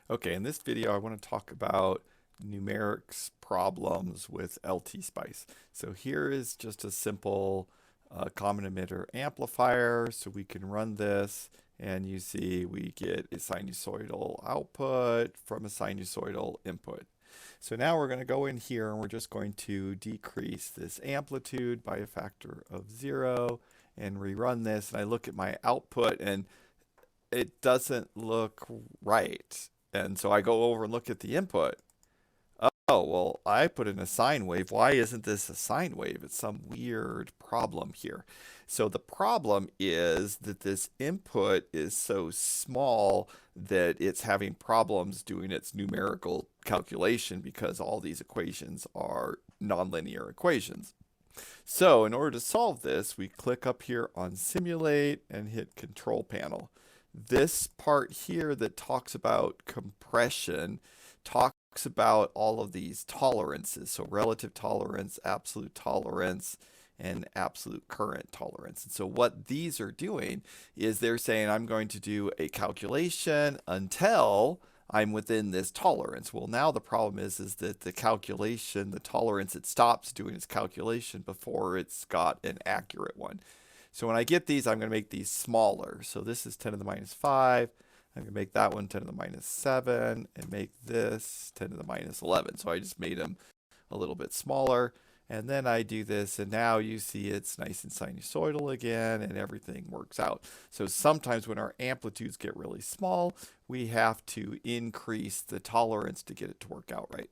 Okay, in this video, I want to talk about numerics problems with ltspice. So here is just a simple common emitter amplifier. So we can run this, and you see we get a sinusoidal output from a sinusoidal input. So now we're going to go in here, and we're just going to decrease this amplitude by a factor of 0 and rerun this. And I look at my output, and it doesn't look right. And so I go over and look at the input. Oh, well, I put in a sine wave. Why isn't this a sine wave? It's some weird problem here. So the problem is that this input is so small that it's having problems doing its numerical calculation because all these equations are nonlinear equations. So in order to solve this, we click up here on simulate and hit control panel. This part here that talks about compression talks about all of these tolerances. So relative tolerance, absolute tolerance, and absolute current tolerance. And so what these are doing is they're saying I'm going to do a calculation until I'm within this tolerance. Well, now the problem is that the calculation, the tolerance, it stops doing its calculation before it's got an accurate one. So when I get these, I'm going to make these smaller. So this is 10 to the minus 5. I'm going to make that one 10 to the minus 7 and make this 10 to the minus 11. So I just made them a little bit smaller. And then I do this, and now you see it's nice and sinusoidal again, and everything works out. So sometimes when our amplitudes get really small, we have to increase the tolerance to get it to work out right.